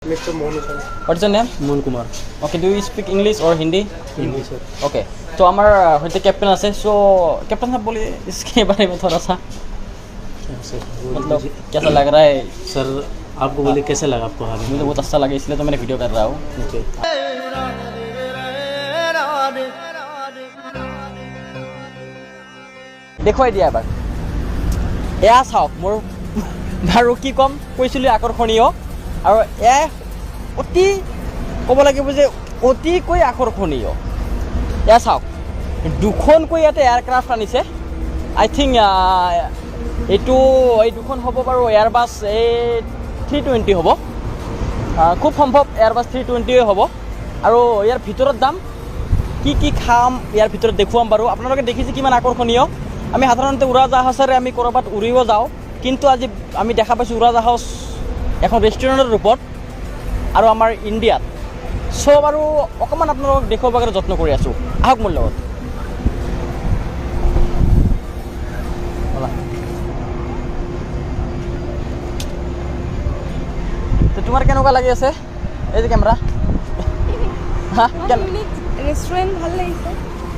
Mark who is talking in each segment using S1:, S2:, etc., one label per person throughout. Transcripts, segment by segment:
S1: Mr. Monu sir.
S2: What's your name?
S1: Mohan Kumar.
S2: Okay, do you speak English or Hindi?
S1: Hindi sir.
S2: Okay. तो हमारा होते captain है सो captain साहब बोलिए इसके बारे में थोड़ा सा
S1: सर
S2: मतलब कैसा लग रहा है
S1: सर आपको बोले कैसे लगा आपको हाल
S2: मुझे बहुत अच्छा लगा इसलिए तो मैंने वीडियो कर रहा हूँ
S1: ओके
S2: দেখুৱাই দিয়া এবাৰ এয়া চাওক মোৰ বাৰু কি ক'ম কৈছিলোঁ আকৰ্ষণীয় আৰু এয়া অতি ক'ব লাগিব যে অতিকৈ আকৰ্ষণীয় এয়া চাওক দুখনকৈ ইয়াতে এয়াৰক্ৰাফ্ট আনিছে আই থিংক এই দুখন হ'ব বাৰু এয়াৰবাছ A320 হ'ব খুব সম্ভৱ এয়াৰবাছ 320 হ'ব আৰু ইয়াৰ ভিতৰত দাম কি খাম ইয়াৰ ভিতৰত দেখুৱাম বাৰু আপোনালোকে দেখিছে কিমান আকৰ্ষণীয় আমি সাধাৰণতে উৰাজাহাজেৰে আমি ক'ৰবাত উৰিব যাওঁ কিন্তু আজি আমি দেখা পাইছোঁ উৰাজাহাজ এখন ৰেষ্টুৰেণ্টৰ ৰূপত আৰু আমাৰ ইণ্ডিয়াত সব আৰু অকণমান আপোনালোকক দেখুৱাবৰ কাৰণে যত্ন কৰি আছোঁ আহক মোৰ লগত তোমাৰ কেনেকুৱা লাগি আছে এই যে কেমেৰা হা
S3: ৰেষ্টুৰেণ্ট ভাল লাগিছে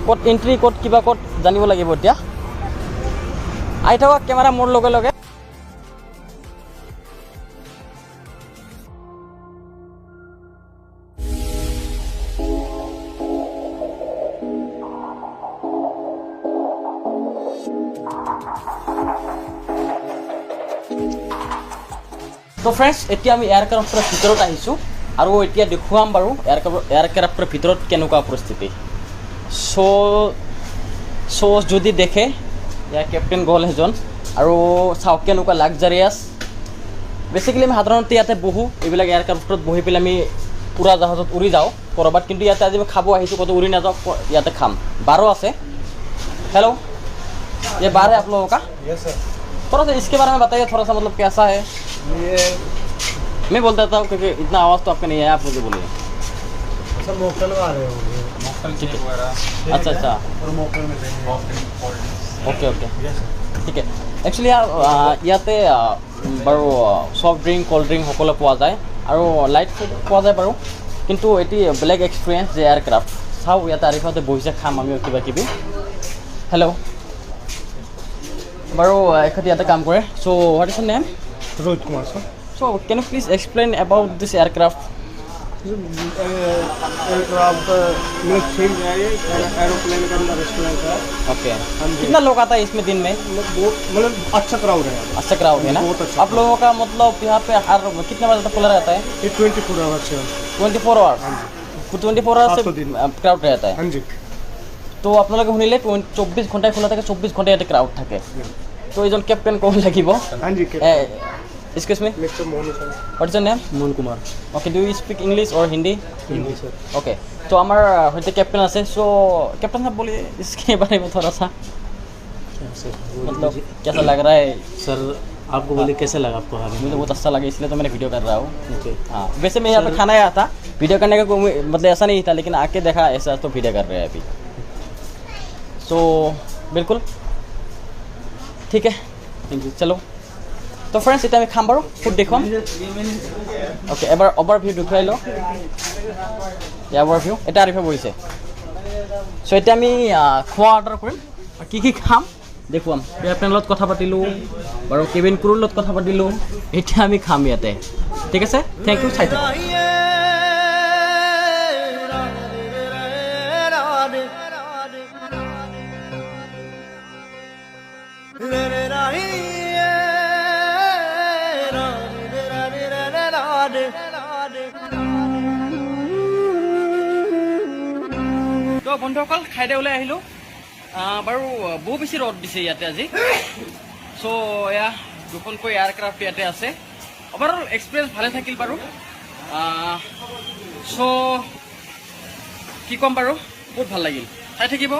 S2: ক'ত এণ্ট্ৰি ক'ত কিবা ক'ত জানিব লাগিব এতিয়া আহি থাকক কেমেৰা মোৰ লগে লগে তো ফ্ৰেণ্ডছ এতিয়া আমি এয়াৰক্ৰাফ্টৰ ভিতৰত আহিছোঁ আৰু এতিয়া দেখুৱাম বাৰু এয়াৰক্ৰাফ্টৰ ভিতৰত কেনেকুৱা পৰিস্থিতি চ' যদি দেখে ইয়াৰ কেপ্টেইন গ'ল এজন আৰু চাওক কেনেকুৱা লাক্সাৰিয়াছ বেচিকেলি আমি সাধাৰণতে ইয়াতে বহোঁ এইবিলাক এয়াৰক্ৰাফ্টত বহি পেলাই আমি উৰাজাহাজত উৰি যাওঁ ক'ৰবাত কিন্তু ইয়াতে আজি আমি খাব আহিছোঁ ক'তো উৰি নাযাওঁ ইয়াতে খাম বাৰো আছে हेलो ये बार है आप लोगों का
S1: यस सर
S2: थोड़ा सा इसके बारे में बताइए थोड़ा सा मतलब कैसा है
S1: ये
S2: मैं बोल देता हूँ क्योंकि इतना आवाज़ तो आपका नहीं है आप मुझे बोलिए
S1: सर मोकटेल आ रहे होंगे
S2: ठीक है अच्छा
S1: और मोकटेल में देंगे
S2: ओके
S1: यस
S2: ঠিক আছে একচুৱেলি ইয়াতে বাৰু সফট ড্ৰিংক ক'ল্ড ড্ৰিংক সকলো পোৱা যায় আৰু লাইট ফুড পোৱা যায় বাৰু কিন্তু এটি বেলেগ এক্সপিৰিয়েঞ্চ যে এয়াৰক্ৰাফ্ট চাওঁ ইয়াতে আৰিফাতে বহিছে খাম আমি কিবা কিবি হেল্ল' বাৰু এখেতে ইয়াতে কাম কৰে so' what is name
S1: Rohit Kumar sir
S2: so' can you please explain about this aircraft
S1: aircraft military है ये एरोप्लेन का अंदर रेस्टोरेंट है
S2: ओके कितना लोग आता है इसमें दिन में
S1: मतलब अच्छा क्राउड है
S2: अच्छा क्राउड है ना
S1: बहुत अच्छा
S2: आप लोगों का मतलब यहाँ पे हर कितने बजे तक खुला रहता है
S1: ये 24 आवर्स है
S2: 24 आवर्स 24 आवर्स से क्राउड रहता है
S1: हाँ जी
S2: তো আপোনালোকে শুনিলে 24 ঘণ্টাই খোলা থাকে 24 ঘণ্টাই ইয়াতে ক্ৰাউড থাকে তো এইজন কেপ্টেইন ক'ব লাগিব
S1: हाँ जी
S2: excuse me
S1: mister Monu sir
S2: what's your name
S1: Mohan Kumar
S2: okay do you speak English और हिंदी
S1: हिंदी सर
S2: ओके तो हमारा होते कैप्टन है सो कैप्टन साहब बोलिए इसके बारे में थोड़ा सा
S1: सर
S2: मतलब कैसा लग रहा है
S1: सर आपको बोले कैसे लगा आपको हाल
S2: मुझे बहुत अच्छा लगा इसलिए तो मैंने वीडियो कर रहा हूँ
S1: ओके
S2: हाँ वैसे मैं यहाँ पे खाना आया था वीडियो करने का कोई मतलब ऐसा नहीं था लेकिन आके देखा ऐसा तो वीडियो कर रहे हैं अभी तो बिल्कुल ठीक है चलो तो फ्रेंड्स इतना खाम बारो फूड देखुৱাম ओके এবাৰ অভাৰভিউ দেখুৱাই লওঁ অভাৰভিউ এটা আৰিফা বহিছে চ' এতিয়া আমি খোৱা অৰ্ডাৰ কৰিম কি খাম দেখুৱাম কেপ্টেইনৰ লগত কথা পাতিলোঁ বাৰু কেবিন ক্ৰুৰ লগত কথা পাতিলোঁ এতিয়া আমি খাম ইয়াতে ঠিক আছে থেংক ইউ চাই থাকক তো বন্ধুসকল খাইদে ওলাই আহিলোঁ বাৰু বহু বেছি ৰ'দ দিছে ইয়াতে আজি চ' এয়া দুখনকৈ এয়াৰক্ৰাফ্ট ইয়াতে আছে অভাৰঅল এক্সপিৰিয়েঞ্চ ভালে থাকিল বাৰু চ' কি ক'ম বাৰু বহুত ভাল লাগিল চাই থাকিব